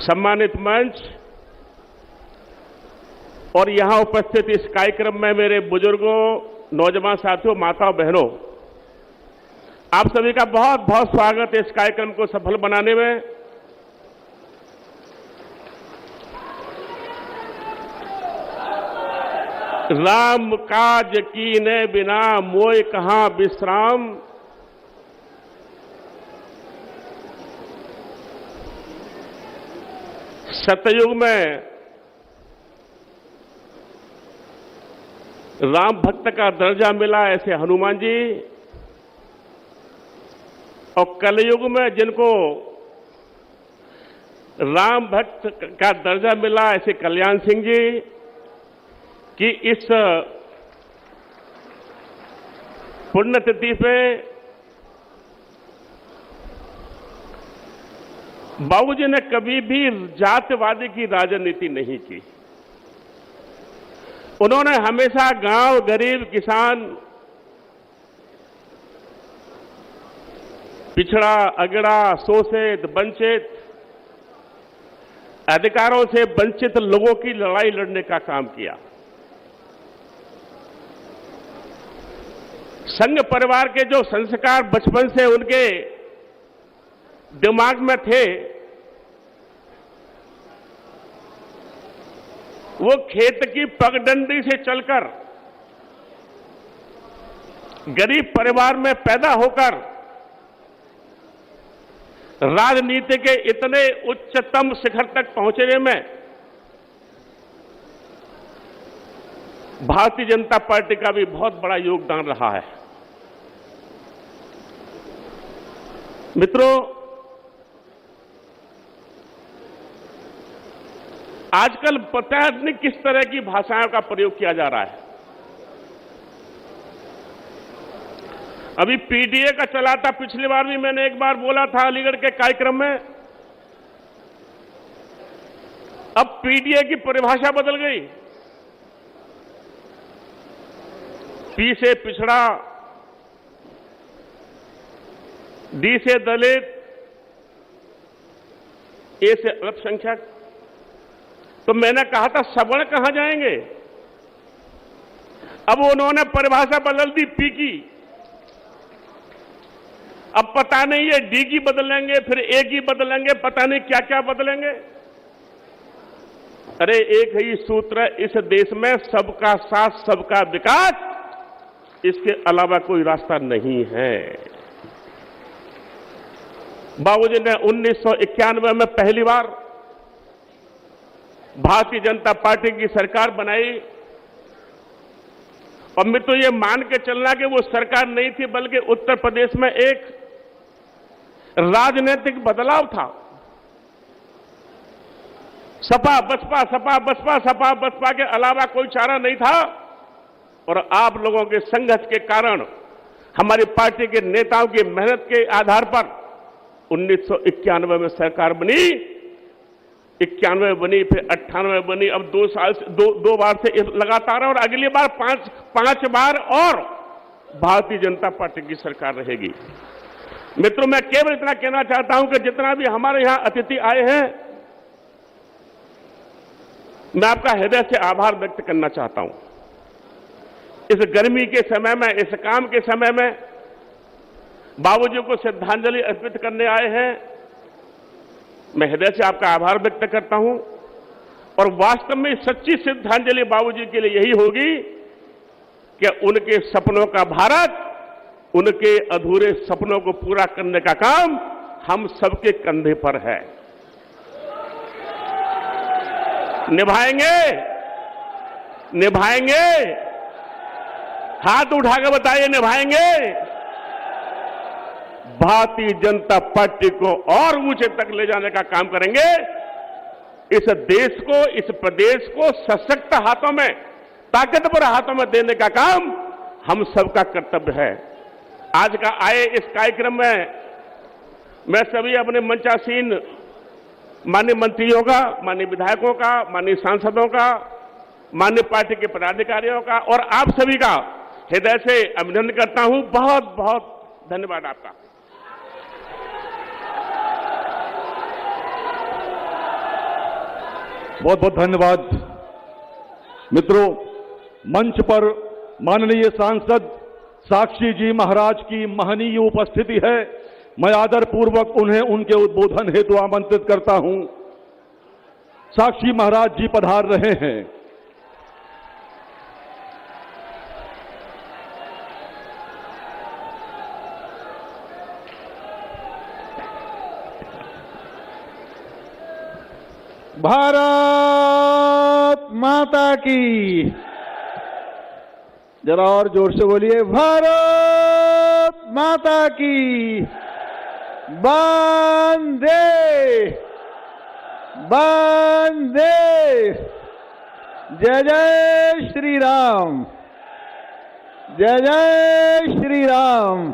सम्मानित मंच और यहां उपस्थित इस कार्यक्रम में मेरे बुजुर्गों, नौजवान साथियों, माताओं, बहनों, आप सभी का बहुत बहुत स्वागत है इस कार्यक्रम को सफल बनाने में। राम काज कीने बिना मोय कहां विश्राम, सतयुग में राम भक्त का दर्जा मिला ऐसे हनुमान जी, और कलयुग में जिनको राम भक्त का दर्जा मिला ऐसे कल्याण सिंह जी, कि इस पुण्यतिथि पे बाबूजी ने कभी भी जातिवादी की राजनीति नहीं की। उन्होंने हमेशा गांव, गरीब, किसान, पिछड़ा, अगड़ा, शोषित, वंचित, अधिकारों से वंचित लोगों की लड़ाई लड़ने का काम किया। संघ परिवार के जो संस्कार बचपन से उनके दिमाग में थे, वो खेत की पगडंडी से चलकर गरीब परिवार में पैदा होकर राजनीति के इतने उच्चतम शिखर तक पहुंचने में भारतीय जनता पार्टी का भी बहुत बड़ा योगदान रहा है। मित्रों, आजकल पता नहीं किस तरह की भाषाओं का प्रयोग किया जा रहा है। अभी पीडीए का चला था, पिछली बार भी मैंने एक बार बोला था अलीगढ़ के कार्यक्रम में। अब पीडीए की परिभाषा बदल गई। पी से पिछड़ा, डी से दलित, ए से अल्पसंख्यक। तो मैंने कहा था सवर्ण कहां जाएंगे? अब उन्होंने परिभाषा बदल दी पी की। अब पता नहीं ये डी की बदलेंगे, फिर ए की बदलेंगे, पता नहीं क्या क्या बदलेंगे। अरे एक ही सूत्र है इस देश में, सबका साथ सबका विकास, इसके अलावा कोई रास्ता नहीं है। बाबूजी ने 1991 में पहली बार भारतीय जनता पार्टी की सरकार बनाई, और मैं तो ये मान के चलना कि वो सरकार नहीं थी, बल्कि उत्तर प्रदेश में एक राजनीतिक बदलाव था। सपा बसपा, सपा बसपा, सपा बसपा के अलावा कोई चारा नहीं था। और आप लोगों के संघर्ष के कारण हमारी पार्टी के नेताओं की मेहनत के आधार पर 1991 में सरकार बनी। 91 बनी, फिर 98 बनी, अब 2 साल से दो बार से लगातार, और अगली बार पांच बार और भारतीय जनता पार्टी की सरकार रहेगी। मित्रों, मैं केवल इतना कहना चाहता हूं कि जितना भी हमारे यहां अतिथि आए हैं, मैं आपका हृदय से आभार व्यक्त करना चाहता हूं। इस गर्मी के समय में, इस काम के समय में बाबूजी को श्रद्धांजलि अर्पित करने आए हैं। मैं हृदय से आपका आभार व्यक्त करता हूं, और वास्तव में सच्ची श्रद्धांजलि बाबूजी के लिए यही होगी कि उनके सपनों का भारत, उनके अधूरे सपनों को पूरा करने का काम हम सबके कंधे पर है। निभाएंगे, निभाएंगे। हाथ उठाकर बताइए, निभाएंगे। भारतीय जनता पार्टी को और ऊंचे तक ले जाने का काम करेंगे। इस देश को, इस प्रदेश को सशक्त हाथों में, ताकतवर हाथों में देने का काम हम सबका कर्तव्य है। आज का आए इस कार्यक्रम में मैं सभी अपने मंचासीन माननीय मंत्रियों का, माननीय विधायकों का, माननीय सांसदों का, माननीय पार्टी के पदाधिकारियों का और आप सभी का हृदय से अभिनंदन करता हूं। बहुत बहुत धन्यवाद आपका। बहुत बहुत धन्यवाद। मित्रों, मंच पर माननीय सांसद साक्षी जी महाराज की महनीय उपस्थिति है। मैं आदरपूर्वक उन्हें उनके उद्बोधन हेतु आमंत्रित करता हूं। साक्षी महाराज जी पधार रहे हैं। भारत माता की, जरा और जोर से बोलिए, भारत माता की। वंदे वंदे। जय जय श्री राम, जय जय श्री राम।